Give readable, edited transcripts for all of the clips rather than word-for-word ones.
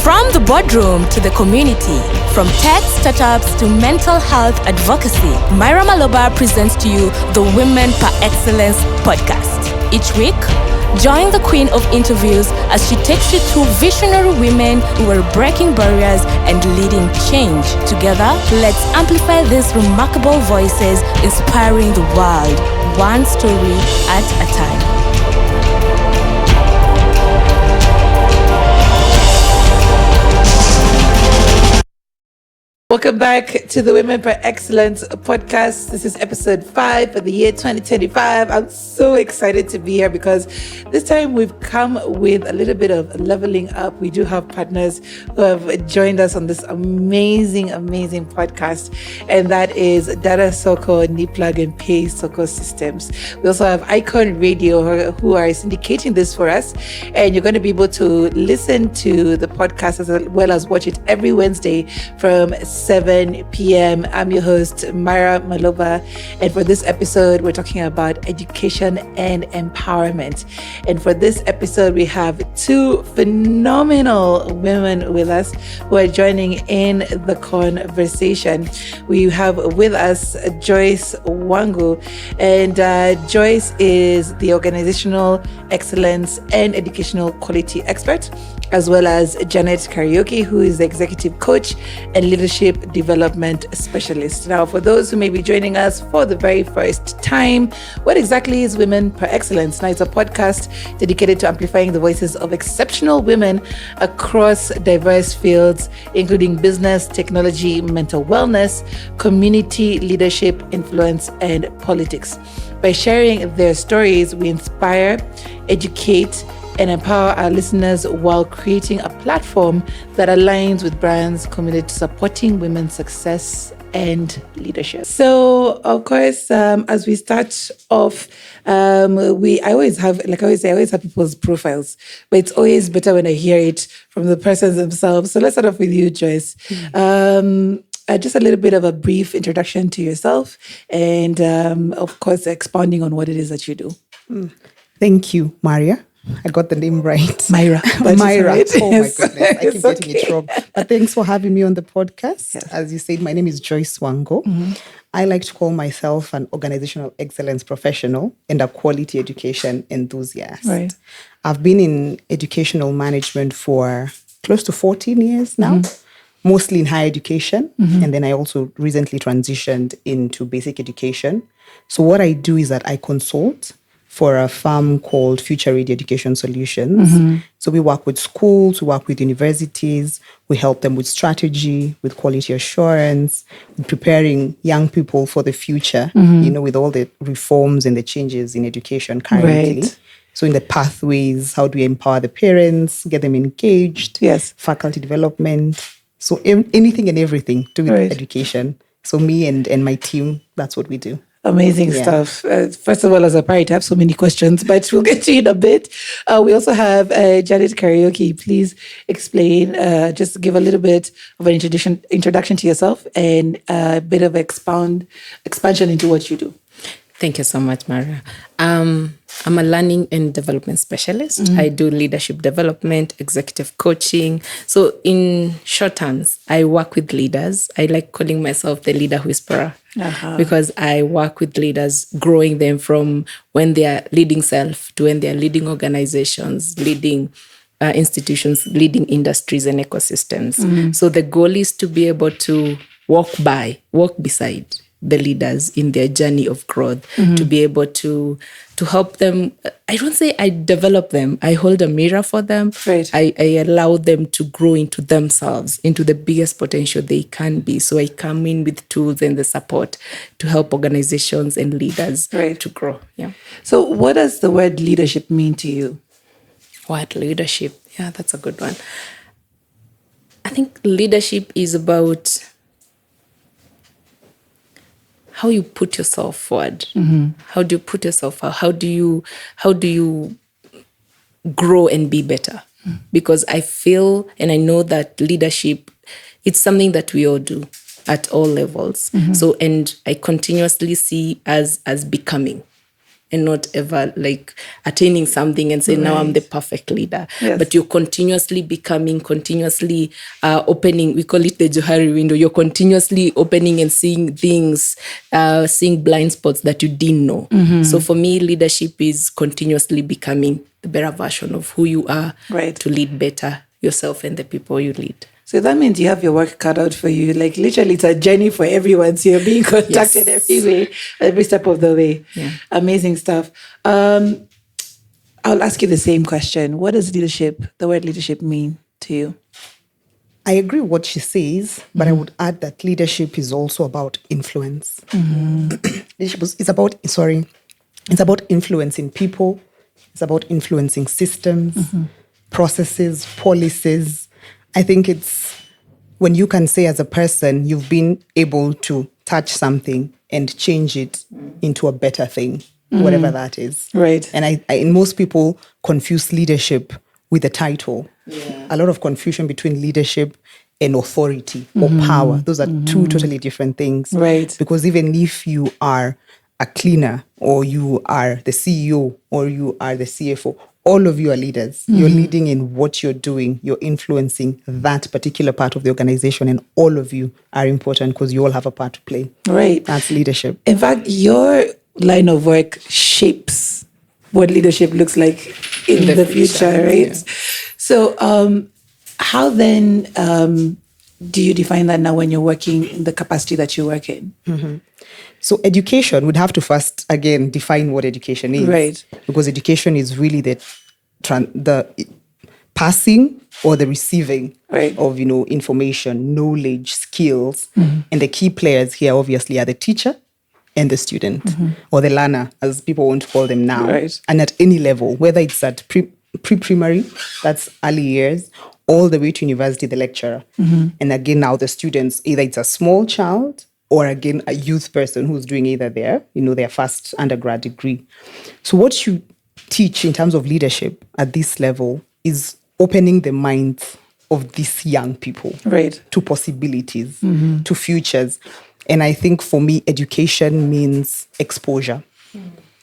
From the boardroom to the community, from tech startups to mental health advocacy, Myra Maloba presents to you the Women Per Excellence podcast. Each week, join the queen of interviews as she takes you through visionary women who are breaking barriers and leading change. Together, let's amplify these remarkable voices, inspiring the world, one story at a time. Welcome back to the Women Per Excellence podcast. This is episode 5 for the year 2025. I'm so excited to be here because this time we've come with a little bit of leveling up. We do have partners who have joined us on this amazing podcast, and that is Data Soko, Plug and Pay Soko Systems. We also have Icon Radio who are syndicating this for us, and you're going to be able to listen to the podcast as well as watch it every Wednesday from 7 p.m. I'm your host, Myra Maloba, and for this episode, we're talking about education and empowerment. And for this episode, we have two phenomenal women with us who are joining in the conversation. We have with us Joyce Wangu, and Joyce is the organizational excellence and educational quality expert, as well as Janet Kariuki, who is the executive coach and leadership development specialist. Now, for those who may be joining us for the very first time, what exactly is Women Per Excellence? Now, it's a podcast dedicated to amplifying the voices of exceptional women across diverse fields, including business, technology, mental wellness, community leadership, influence, and politics. By sharing their stories, we inspire, educate, and empower our listeners while creating a platform that aligns with brands committed to supporting women's success and leadership. So, of course, as we start off, I always have people's profiles, but it's always better when I hear it from the persons themselves. So let's start off with you, Joyce. Just a little bit of a brief introduction to yourself, and of course, expounding on what it is that you do. Thank you, Maria. I got the name right. Myra. Myra. Right. Oh my goodness. I keep getting it wrong. But thanks for having me on the podcast. Yes. As you said, my name is Joyce Wangu. Mm-hmm. I like to call myself an organizational excellence professional and a quality education enthusiast. Right. I've been in educational management for close to 14 years now, mostly in higher education. Mm-hmm. And then I also recently transitioned into basic education. So what I do is that I consult for a firm called Future Ready Education Solutions. Mm-hmm. So we work with schools, we work with universities, we help them with strategy, with quality assurance, with preparing young people for the future, with all the reforms and the changes in education currently. Right. So in the pathways, how do we empower the parents, get them engaged, faculty development, so anything and everything to do with education. So me and my team, that's what we do. Amazing stuff. First of all, as a parent, I have so many questions, but we'll get to you in a bit. We also have Janet Kariuki. Please explain, just give a little bit of an introduction to yourself and a bit of expansion into what you do. Thank you so much, Myra. I'm a learning and development specialist. Mm-hmm. I do leadership development, executive coaching. So in short terms, I work with leaders. I like calling myself the leader whisperer because I work with leaders, growing them from when they are leading self to when they are leading organizations, leading institutions, leading industries and ecosystems. Mm-hmm. So the goal is to be able to walk beside the leaders in their journey of growth, to be able to help them. I don't say I develop them. I hold a mirror for them. Right. I allow them to grow into themselves, into the biggest potential they can be. So I come in with tools and the support to help organizations and leaders to grow. Yeah. So what does the word leadership mean to you? What leadership? Yeah, that's a good one. I think leadership is about how you put yourself forward. Mm-hmm. How do you put yourself out? How do you grow and be better? Mm-hmm. Because I feel and I know that leadership, it's something that we all do at all levels. Mm-hmm. So, and I continuously see as becoming. and not ever like attaining something and say, now I'm the perfect leader. Yes. But you're continuously becoming, continuously opening, we call it the Johari window. You're continuously opening and seeing things, seeing blind spots that you didn't know. So for me, leadership is continuously becoming the better version of who you are to lead better yourself and the people you lead. So that means you have your work cut out for you. Like literally, it's a journey for everyone. So you're being contacted every way, every step of the way. Yeah. Amazing stuff. I'll ask you the same question. What does the word leadership mean to you? I agree with what she says, but I would add that leadership is also about influence. Leadership is about, it's about influencing people. It's about influencing systems, processes, policies. I think it's when you can say as a person, you've been able to touch something and change it into a better thing, whatever that is. Right. And and most people confuse leadership with a title. Yeah. A lot of confusion between leadership and authority or power. Those are two totally different things. Right. Because even if you are a cleaner or you are the CEO or you are the CFO, all of you are leaders. You're leading in what you're doing. You're influencing that particular part of the organization, and all of you are important because you all have a part to play. Right. That's leadership. In fact, your line of work shapes what leadership looks like in the future, right? Yeah. So how then do you define that now when you're working in the capacity that you work in? So education, would have to first, again, define what education is. Right. Because education is really the passing or the receiving of, information, knowledge, skills. And the key players here, obviously, are the teacher and the student, or the learner, as people want to call them now. Right. And at any level, whether it's at pre-primary, that's early years, all the way to university, the lecturer. And again, now the students, either it's a small child or again, a youth person who's doing either their first undergrad degree. So what you teach in terms of leadership at this level is opening the minds of these young people to possibilities, to futures. And I think for me, education means exposure.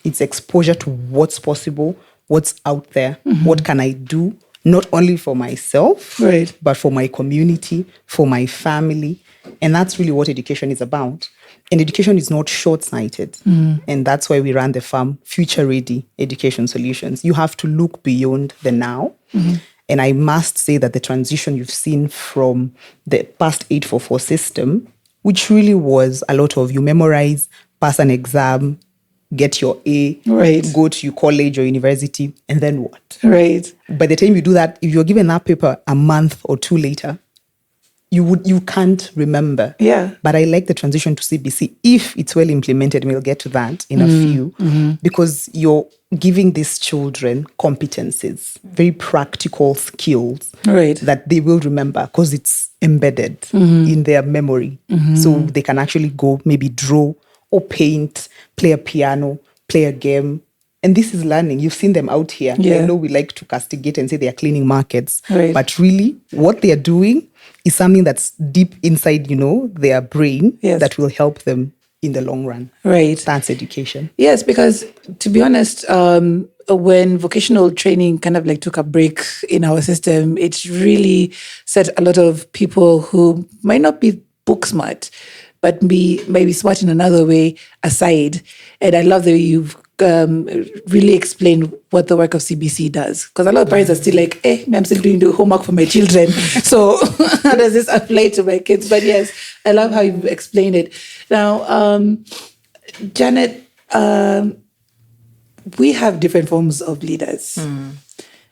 It's exposure to what's possible, what's out there, what can I do, not only for myself, but for my community, for my family. And that's really what education is about. And education is not short-sighted. And that's why we run the firm Future-Ready Education Solutions. You have to look beyond the now. And I must say that the transition you've seen from the past 844 system, which really was a lot of you memorize, pass an exam, get your A, go to your college or university, and then what? By the time you do that, if you're given that paper a month or two later, you can't remember. But I like the transition to CBC if it's well implemented, and we'll get to that in a few, because you're giving these children competencies, very practical skills that they will remember because it's embedded in their memory. So they can actually go maybe draw or paint, play a piano, play a game. And this is learning. You've seen them out here. I know we like to castigate and say they are cleaning markets. But really, what they are doing is something that's deep inside, their brain that will help them in the long run. That's education. Yes, because to be honest, when vocational training kind of like took a break in our system, it really set a lot of people who might not be book smart, but maybe smart in another way aside. And I love that you've really explained what the work of CBC does. Because a lot of parents are still like, I'm still doing the homework for my children. So how does this apply to my kids? But yes, I love how you've explained it. Now, Janet, we have different forms of leaders. And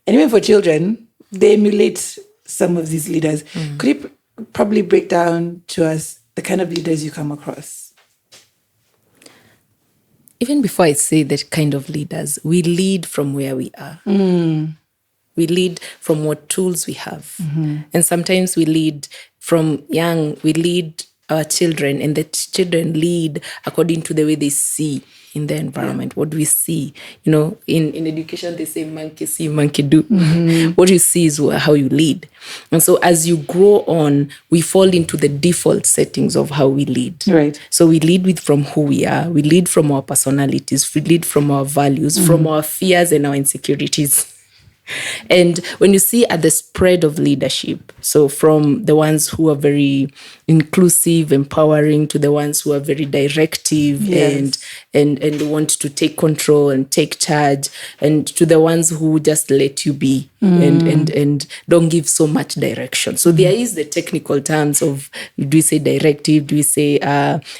even for children, they emulate some of these leaders. Could you probably break down to us the kind of leaders you come across? Even before I say the kind of leaders, we lead from where we are. We lead from what tools we have. And sometimes we lead from young, we lead our children, and the children lead according to the way they see in the environment? What do we see? You know, in education, they say monkey see, monkey do. What you see is how you lead. And so as you grow on, we fall into the default settings of how we lead. Right. So we lead from who we are. We lead from our personalities. We lead from our values, from our fears and our insecurities. And when you see at the spread of leadership, so from the ones who are very inclusive, empowering, to the ones who are very directive and want to take control and take charge, and to the ones who just let you be and don't give so much direction. So there is the technical terms of, do we say directive? Do we say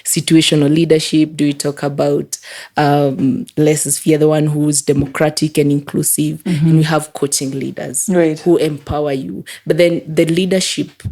situational leadership? Do we talk about laissez-faire, the one who's democratic and inclusive? And we have coaching leaders who empower you. But then the leadership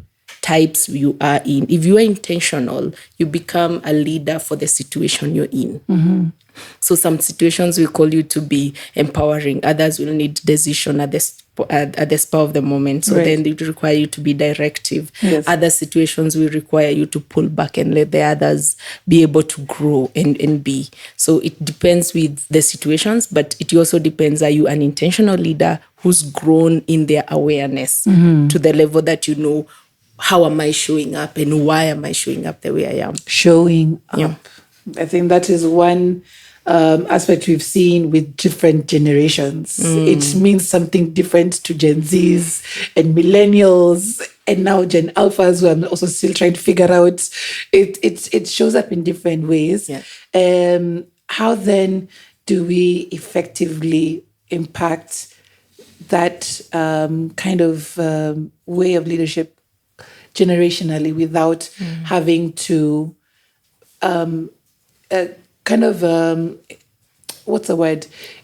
types you are in, if you are intentional, you become a leader for the situation you're in. So some situations will call you to be empowering. Others will need decision at the spur of the moment. So then it will require you to be directive. Other situations will require you to pull back and let the others be able to grow and be. So it depends with the situations, but it also depends, are you an intentional leader who's grown in their awareness to the level that you know, how am I showing up and why am I showing up the way I am? Showing up. I think that is one aspect we've seen with different generations. It means something different to Gen Zs and millennials and now Gen Alphas, who I'm also still trying to figure out. It shows up in different ways. How then do we effectively impact that kind of way of leadership generationally without having to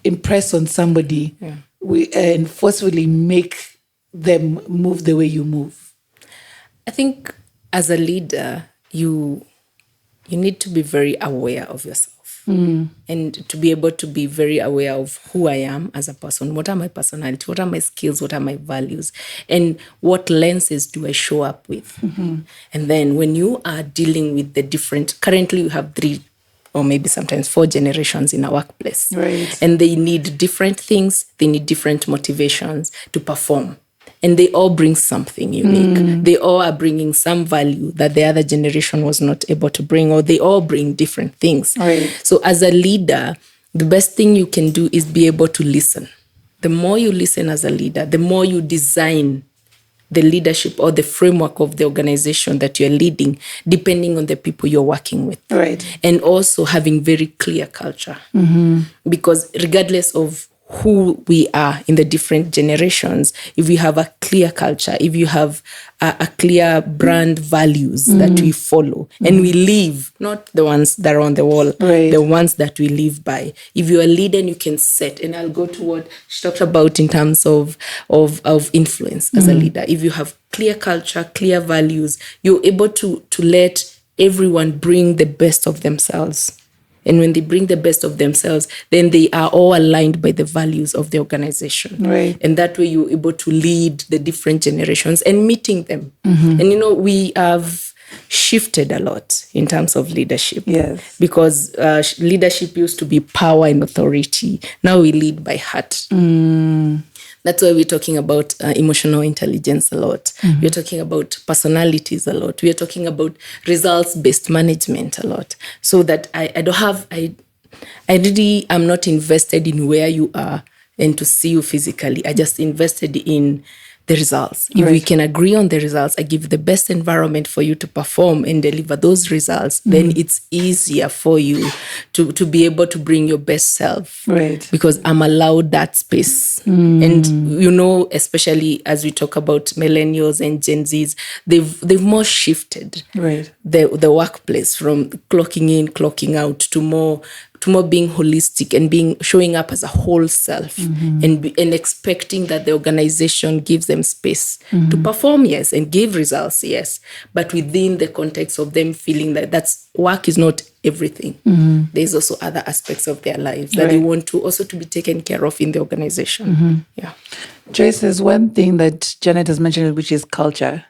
impress on somebody and forcefully make them move the way you move? I think as a leader, you need to be very aware of yourself. And to be able to be very aware of who I am as a person. What are my personality? What are my skills? What are my values? And what lenses do I show up with? And then when you are dealing with the different, currently you have 3 or maybe sometimes 4 generations in a workplace. And they need different things. They need different motivations to perform. And they all bring something unique. They all are bringing some value that the other generation was not able to bring, or they all bring different things. So as a leader, the best thing you can do is be able to listen. The more you listen as a leader, the more you design the leadership or the framework of the organization that you're leading, depending on the people you're working with. And also having very clear culture. Because regardless of who we are in the different generations, if we have a clear culture, if you have a clear brand values that we follow, and we live, not the ones that are on the wall, the ones that we live by. If you're a leader and you can set, and I'll go to what she talked about in terms of influence as a leader. If you have clear culture, clear values, you're able to let everyone bring the best of themselves. And when they bring the best of themselves, then they are all aligned by the values of the organization. And that way you're able to lead the different generations and meeting them. And you know, we have shifted a lot in terms of leadership. Because leadership used to be power and authority. Now we lead by heart. That's why we're talking about emotional intelligence a lot. We're talking about personalities a lot. We're talking about results-based management a lot. So that I really am not invested in where you are and to see you physically. I just invested in the results. If we can agree on the results, I give the best environment for you to perform and deliver those results, then it's easier for you to be able to bring your best self. Because I'm allowed that space. And you know, especially as we talk about millennials and Gen Zs, they've more shifted the workplace from clocking in, clocking out to more being holistic and showing up as a whole self and expecting that the organization gives them space to perform, yes, and give results, yes, but within the context of them feeling that that's work is not everything. There's also other aspects of their lives that they want to also to be taken care of in the organization. Joyce, there's one thing that Janet has mentioned, which is culture.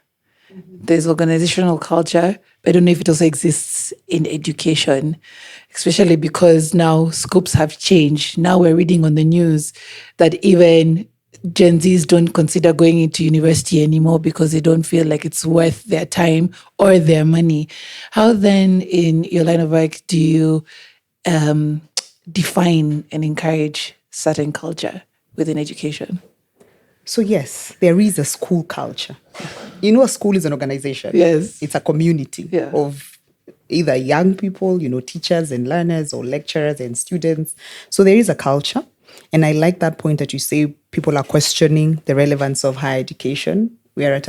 There's organizational culture, but I don't know if it also exists in education, especially because now scopes have changed. Now we're reading on the news that even Gen Zs don't consider going into university anymore because they don't feel like it's worth their time or their money. How then, in your line of work, do you define and encourage certain culture within education? So yes, there is a school culture. You know, a school is an organization. Yes. It's a community of either young people, teachers and learners, or lecturers and students. So there is a culture. And I like that point that you say people are questioning the relevance of higher education. We are at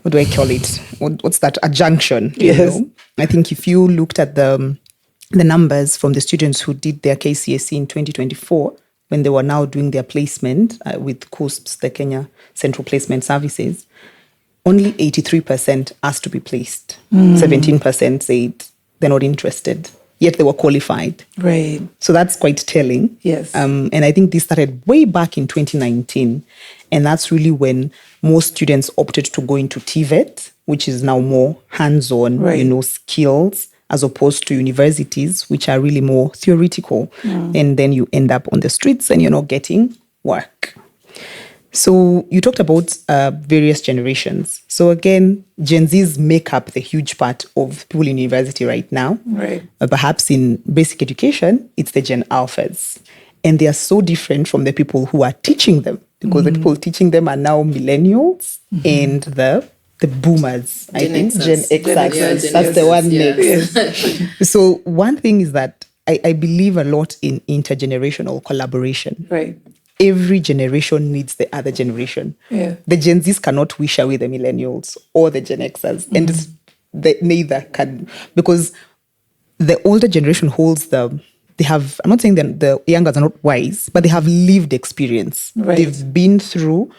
what do I call it? What's that? A junction. Yes. I think if you looked at the numbers from the students who did their KCSE in 2024, when they were now doing their placement with CUSPS, the Kenya Central Placement Services, only 83% asked to be placed. 17% said they're not interested, yet they were qualified. Right. So that's quite telling. Yes. And I think this started way back in 2019. And that's really when most students opted to go into TVET, which is now more hands-on, skills, as opposed to universities, which are really more theoretical. And then you end up on the streets and you're not getting work. So you talked about various generations. So again, Gen Zs make up the huge part of people in university right now. Right. Perhaps in basic education, it's the Gen Alphas. And they are so different from the people who are teaching them, because the people teaching them are now millennials and the boomers, Gen Xers. That's the one next. Yes. So one thing is that I believe a lot in intergenerational collaboration. Right. Every generation needs the other generation. Yeah. The Gen Zs cannot wish away the millennials or the Gen Xers. And neither can, because the older generation holds I'm not saying that the youngers are not wise, but they have lived experience. Right. They've been through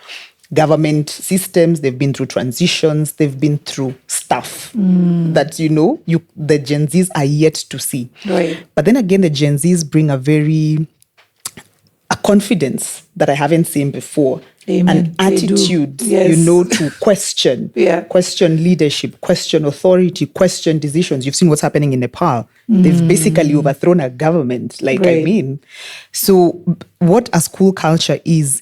government systems, they've been through transitions, they've been through stuff that, the Gen Zs are yet to see. Right. But then again, the Gen Zs bring a confidence that I haven't seen before. Amen. An attitude, to question. Question leadership, question authority, question decisions. You've seen what's happening in Nepal. They've basically overthrown a government. So what a school culture is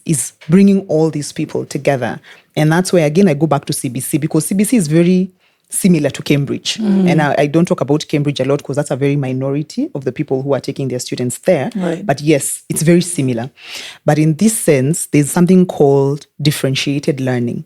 bringing all these people together. And that's where, again, I go back to CBC, because CBC is very similar to Cambridge. And I don't talk about Cambridge a lot because that's a very minority of the people who are taking their students there. Right. But yes, it's very similar. But in this sense, there's something called differentiated learning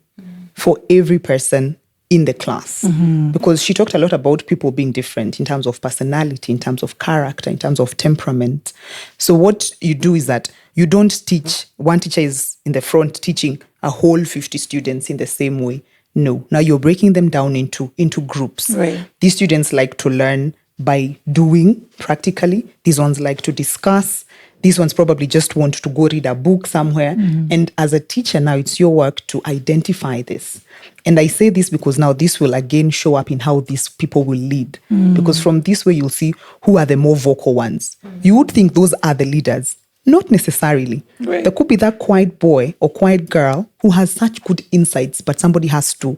for every person in the class. Because she talked a lot about people being different in terms of personality, in terms of character, in terms of temperament. So what you do is that you don't teach, one teacher is in the front teaching a whole 50 students in the same way. No. Now you're breaking them down into groups. Right. These students like to learn by doing practically. These ones like to discuss. These ones probably just want to go read a book somewhere. And as a teacher now, it's your work to identify this. And I say this because now this will again show up in how these people will lead. Because from this way, you'll see who are the more vocal ones. You would think those are the leaders. Not necessarily. Right. There could be that quiet boy or quiet girl who has such good insights, but somebody has to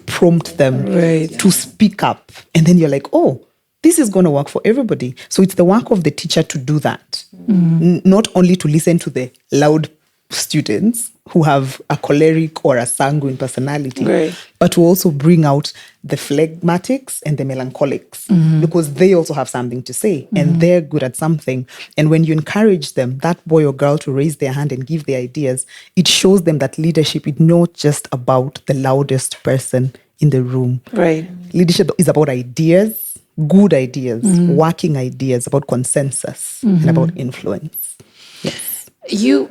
prompt them to speak up. And then you're like, oh, this is going to work for everybody. So it's the work of the teacher to do that. Not only to listen to the loud students who have a choleric or a sanguine personality, but to also bring out the phlegmatics and the melancholics, because they also have something to say and they're good at something. And when you encourage them, that boy or girl, to raise their hand and give their ideas, it shows them that leadership is not just about the loudest person in the room. Right. Leadership is about ideas, good ideas, working ideas, about consensus and about influence. Yes. You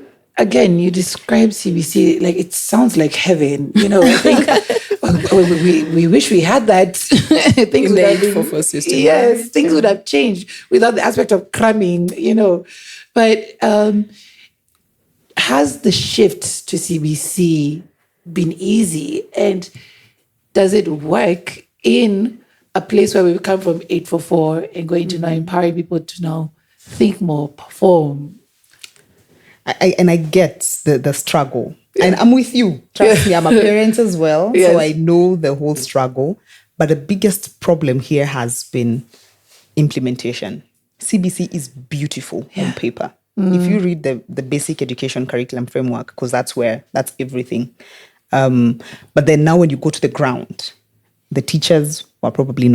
describe CBC like it sounds like heaven. I think we wish we had that. Things would have been, yes, things would have changed without the aspect of cramming. But has the shift to CBC been easy, and does it work in a place where we've come from 844 and going to now empowering people to now think more, perform? I get the struggle. And I'm with you. Trust me, I'm a parent as well. Yes. So I know the whole struggle. But the biggest problem here has been implementation. CBC is beautiful on paper. If you read the basic education curriculum framework, because that's everything. But then now when you go to the ground, the teachers were probably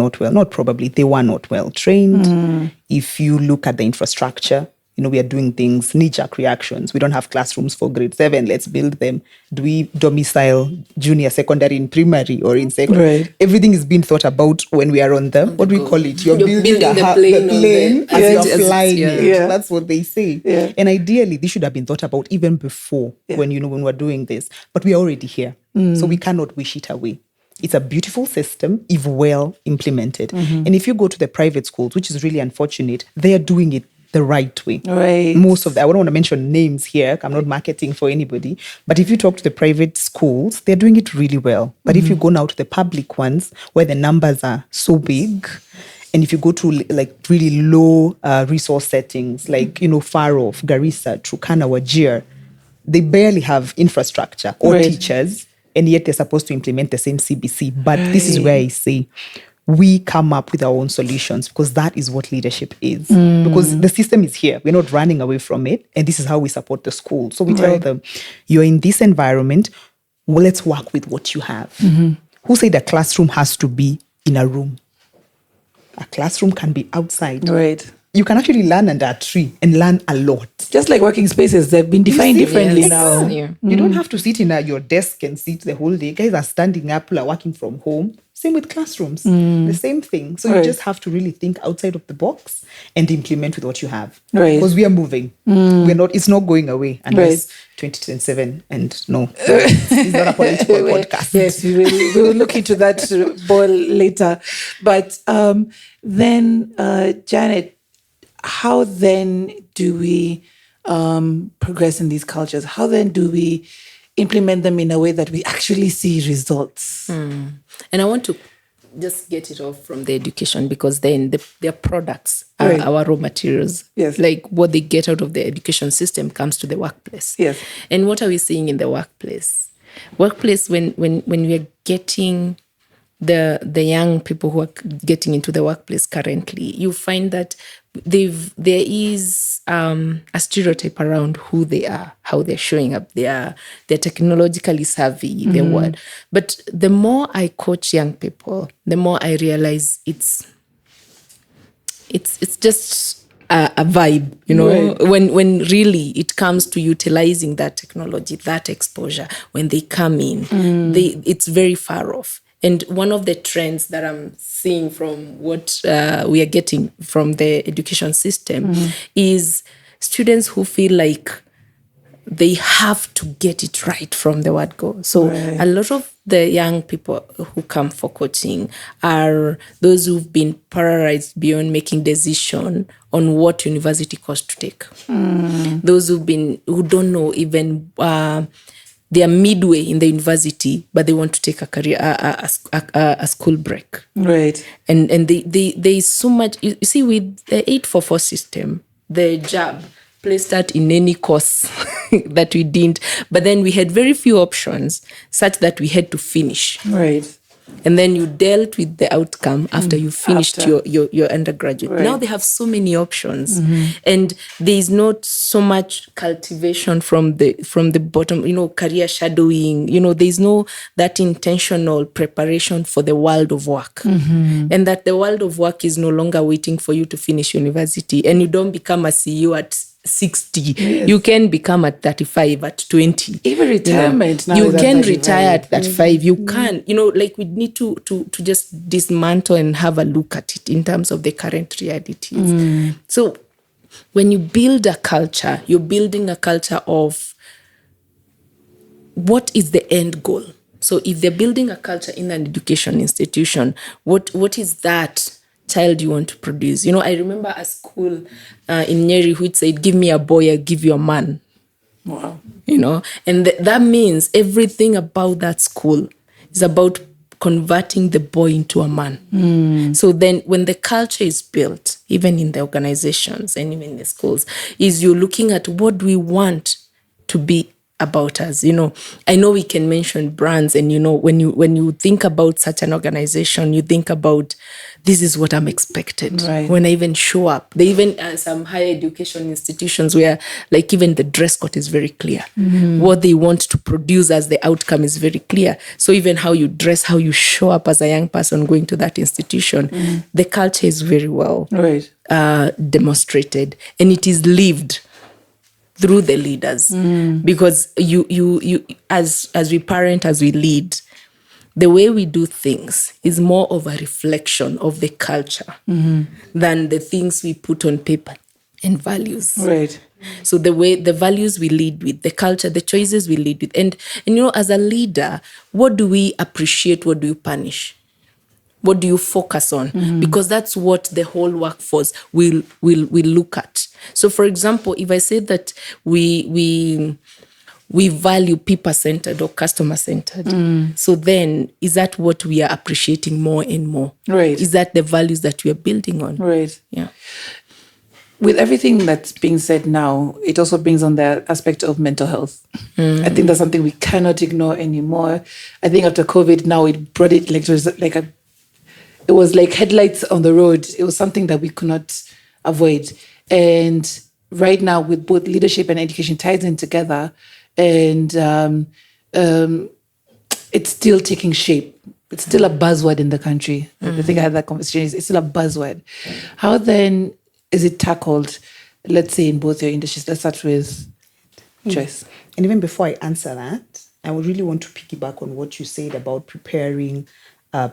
they were not well trained. If you look at the infrastructure, we are doing things, knee-jerk reactions. We don't have classrooms for grade 7. Let's build them. Do we domicile junior, secondary in primary or in secondary? Right. Everything is being thought about when we are on the what do we call it? You're building the plane as you're flying yeah. it. Yeah. That's what they say. Yeah. And ideally, this should have been thought about even before when we're doing this. But we are already here. So we cannot wish it away. It's a beautiful system if well implemented. And if you go to the private schools, which is really unfortunate, they are doing it the right way. Right. Most of them, I don't want to mention names here. I'm not marketing for anybody. But if you talk to the private schools, they're doing it really well. But if you go now to the public ones, where the numbers are so big, and if you go to like really low resource settings, like, far off, Garissa, Turkana, Wajir, they barely have infrastructure or teachers, and yet they're supposed to implement the same CBC. But this is where I say, we come up with our own solutions, because that is what leadership is. Because the system is here. We're not running away from it. And this is how we support the school. So we tell them, you're in this environment, well, let's work with what you have. Who said a classroom has to be in a room? A classroom can be outside. Right. You can actually learn under a tree and learn a lot. Just like working spaces, they've been defined differently now. Yeah. You don't have to sit in your desk and sit the whole day. Guys are standing up, are working from home. Same with classrooms, the same thing. So you just have to really think outside of the box and implement with what you have. Right. Because we are moving. It's not going away unless 2027. And no, it's not a political podcast. Yes, we will look into that ball later. But then, Janet, how then do we progress in these cultures? How then do we implement them in a way that we actually see results? And I want to just get it off from the education, because then their products are our raw materials. Yes. Like what they get out of the education system comes to the workplace. Yes. And what are we seeing in the workplace? When we are getting the young people who are getting into the workplace currently, you find that there is a stereotype around who they are, how they're showing up. They're technologically savvy, their word. But the more I coach young people, the more I realize it's just a vibe, Right. when really it comes to utilizing that technology, that exposure, when they come in, it's very far off. And one of the trends that I'm seeing from what we are getting from the education system is students who feel like they have to get it right from the word go. So a lot of the young people who come for coaching are those who've been paralyzed beyond making decision on what university course to take. Those who don't know even they are midway in the university, but they want to take a school break. Right. And there is so much. You see, with the 844 system, the job placed that in any course that we didn't. But then we had very few options, such that we had to finish. Right. And then you dealt with the outcome after you finished your undergraduate. Right. Now they have so many options, and there is not so much cultivation from the bottom. Career shadowing. There is no that intentional preparation for the world of work, and that the world of work is no longer waiting for you to finish university, and you don't become a CEO at 60. Yes. You can become at 35, at 20. Even retirement now. You is at can 35. retire at that 5. You can, like we need to just dismantle and have a look at it in terms of the current realities. So when you build a culture, you're building a culture of what is the end goal. So if they're building a culture in an education institution, what is that child you want to produce? I remember a school in Nyeri which said, give me a boy, I'll give you a man. Wow. And that means everything about that school is about converting the boy into a man. So then when the culture is built, even in the organizations and even in the schools, is you're looking at what do we want to be about us. I know we can mention brands, and when you think about such an organization, you think about, this is what I'm expected when I even show up. They even some higher education institutions where like even the dress code is very clear. What they want to produce as the outcome is very clear. So even how you dress, how you show up as a young person going to that institution, the culture is very well demonstrated, and it is lived through the leaders, because you as we parent, as we lead, the way we do things is more of a reflection of the culture than the things we put on paper and values. Right. So the values we lead with, the culture, the choices we lead with, and as a leader, what do we appreciate? What do you punish? What do you focus on? Because that's what the whole workforce will look at. So, for example, if I say that we value people-centered or customer-centered, so then is that what we are appreciating more and more? Right. Is that the values that we are building on? Right. Yeah. With everything that's being said now, it also brings on the aspect of mental health. I think that's something we cannot ignore anymore. I think after COVID, now it brought it it was like headlights on the road. It was something that we could not avoid. And right now, with both leadership and education tied in together, and it's still taking shape. It's still a buzzword in the country. I think I had that conversation. It's still a buzzword. How then is it tackled, let's say, in both your industries? Let's start with Joyce. And even before I answer that, I would really want to piggyback on what you said about preparing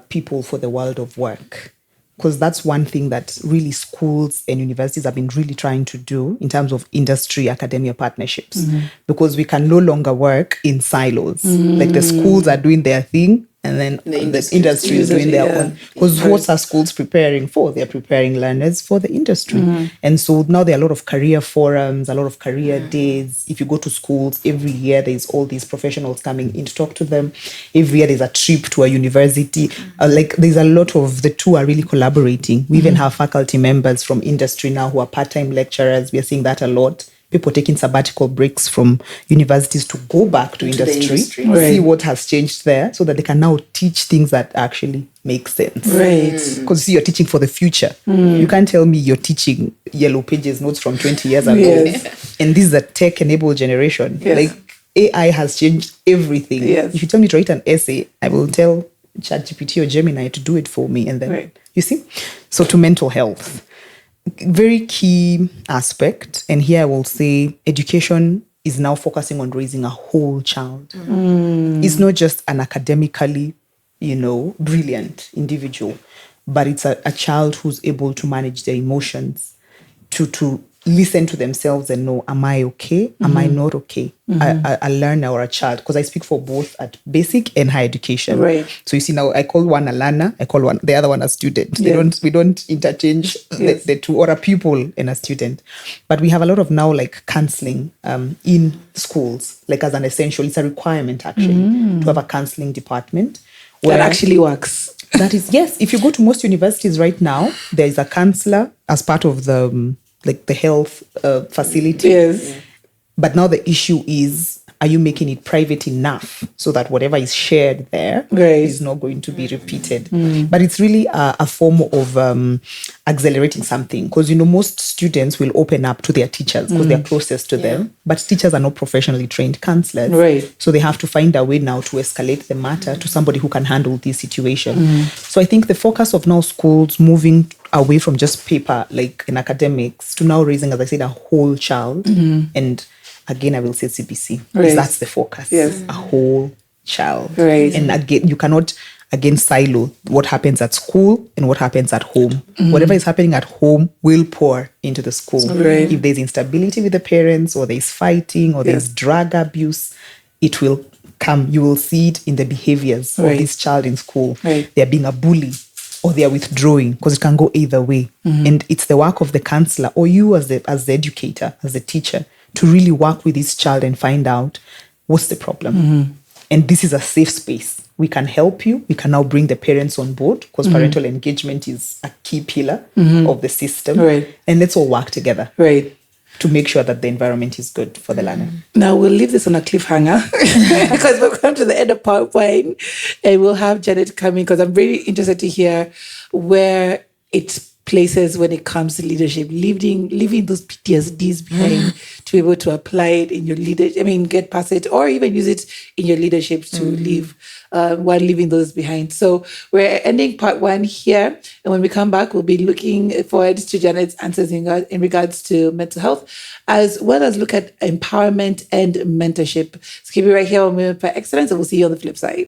people for the world of work, because that's one thing that really schools and universities have been really trying to do in terms of industry academia partnerships, because we can no longer work in silos. Like the schools are doing their thing, and then the industry is doing their own. Because what are schools preparing for? They're preparing learners for the industry. And so now there are a lot of career forums, a lot of career days. If you go to schools, every year there's all these professionals coming in to talk to them. Every year there's a trip to a university. There's a lot of, the two are really collaborating. We even have faculty members from industry now who are part-time lecturers. We are seeing that a lot. People taking sabbatical breaks from universities to go back to industry. See what has changed there, so that they can now teach things that actually make sense. Right. Because you're teaching for the future. You can't tell me you're teaching yellow pages notes from 20 years ago. Yes. And this is a tech-enabled generation. Yes. Like, AI has changed everything. Yes. If you tell me to write an essay, I will tell ChatGPT or Gemini to do it for me. And then, you see? So to mental health. Very key aspect, and here I will say education is now focusing on raising a whole child. It's not just an academically, brilliant individual, but it's a child who's able to manage their emotions, to listen to themselves and know, am I okay? Am I not okay? A learner or a child, because I speak for both at basic and high education. Right. So you see now, I call one a learner, I call the other one a student. We don't interchange the two, or a pupil and a student. But we have a lot of now like counseling in schools, like as an essential. It's a requirement actually to have a counseling department. That actually works. That is, yes. If you go to most universities right now, there is a counselor as part of the health facility. Yes. But now the issue is, are you making it private enough so that whatever is shared there is not going to be repeated? But it's really a form of accelerating something, because most students will open up to their teachers because they're closest to them, but teachers are not professionally trained counselors, so they have to find a way now to escalate the matter to somebody who can handle this situation. So I think the focus of now schools moving away from just paper, like in academics, to now raising, as I said, a whole child. And again, I will say CBC, because that's the focus. Yes. A whole child. Right. And again, you cannot, silo what happens at school and what happens at home. Whatever is happening at home will pour into the school. If there's instability with the parents, or there's fighting, or there's drug abuse, it will come. You will see it in the behaviors of this child in school. They're being a bully, or they are withdrawing, because it can go either way. And it's the work of the counselor, or you as the educator, as the teacher, to really work with this child and find out what's the problem. And this is a safe space. We can help you. We can now bring the parents on board, because parental engagement is a key pillar of the system. And let's all work together to make sure that the environment is good for the learner. Now we'll leave this on a cliffhanger because we'll come to the end of part 1 and we'll have Janet coming because I'm really interested to hear where it places when it comes to leadership, leaving those PTSDs behind to be able to apply it in your leadership. I mean, get past it or even use it in your leadership to leave while leaving those behind. So we're ending part 1 here. And when we come back, we'll be looking forward to Janet's answers in regards to mental health, as well as look at empowerment and mentorship. So keep it right here on Women by Excellence, and we'll see you on the flip side.